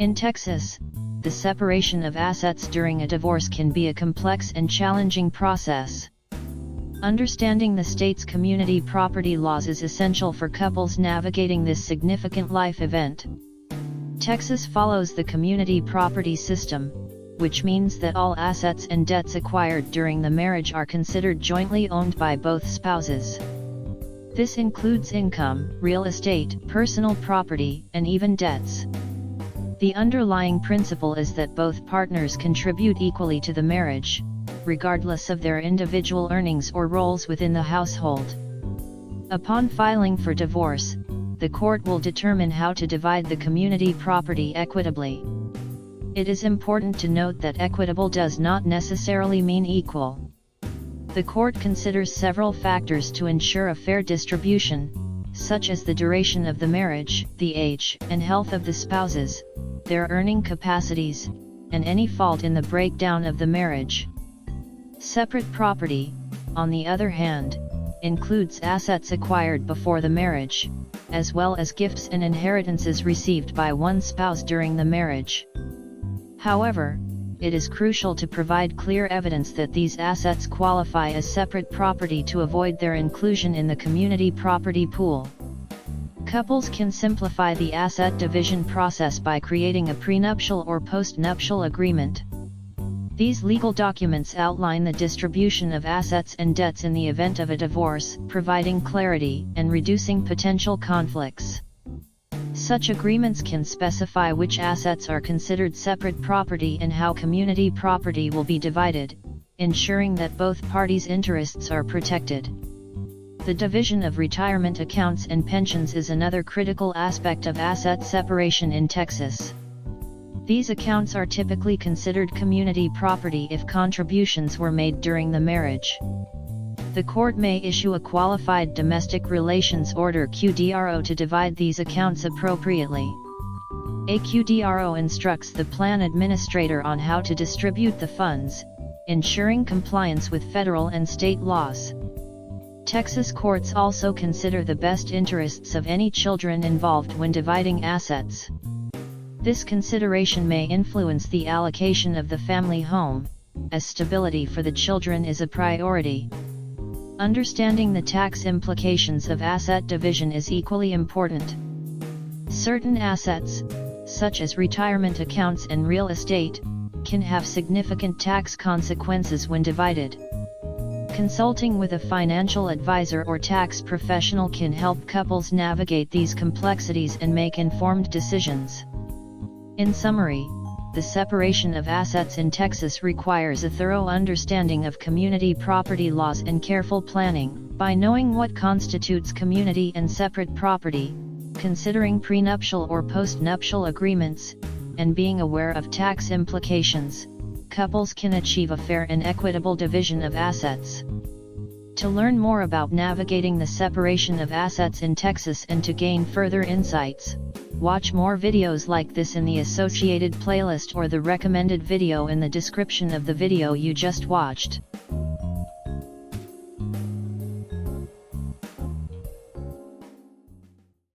In Texas, the separation of assets during a divorce can be a complex and challenging process. Understanding the state's community property laws is essential for couples navigating this significant life event. Texas follows the community property system, which means that all assets and debts acquired during the marriage are considered jointly owned by both spouses. This includes income, real estate, personal property, and even debts. The underlying principle is that both partners contribute equally to the marriage, regardless of their individual earnings or roles within the household. Upon filing for divorce, the court will determine how to divide the community property equitably. It is important to note that equitable does not necessarily mean equal. The court considers several factors to ensure a fair distribution, such as the duration of the marriage, the age and health of the spouses, their earning capacities, and any fault in the breakdown of the marriage. Separate property, on the other hand, includes assets acquired before the marriage, as well as gifts and inheritances received by one spouse during the marriage. However, it is crucial to provide clear evidence that these assets qualify as separate property to avoid their inclusion in the community property pool. Couples can simplify the asset division process by creating a prenuptial or postnuptial agreement. These legal documents outline the distribution of assets and debts in the event of a divorce, providing clarity and reducing potential conflicts. Such agreements can specify which assets are considered separate property and how community property will be divided, ensuring that both parties' interests are protected. The division of retirement accounts and pensions is another critical aspect of asset separation in Texas. These accounts are typically considered community property if contributions were made during the marriage. The court may issue a qualified domestic relations order (QDRO) to divide these accounts appropriately. A QDRO instructs the plan administrator on how to distribute the funds, ensuring compliance with federal and state laws. Texas courts also consider the best interests of any children involved when dividing assets. This consideration may influence the allocation of the family home, as stability for the children is a priority. Understanding the tax implications of asset division is equally important. Certain assets, such as retirement accounts and real estate, can have significant tax consequences when divided. Consulting with a financial advisor or tax professional can help couples navigate these complexities and make informed decisions. In summary, the separation of assets in Texas requires a thorough understanding of community property laws and careful planning. By knowing what constitutes community and separate property, considering prenuptial or postnuptial agreements, and being aware of tax implications, couples can achieve a fair and equitable division of assets. To learn more about navigating the separation of assets in Texas and to gain further insights, watch more videos like this in the associated playlist or the recommended video in the description of the video you just watched.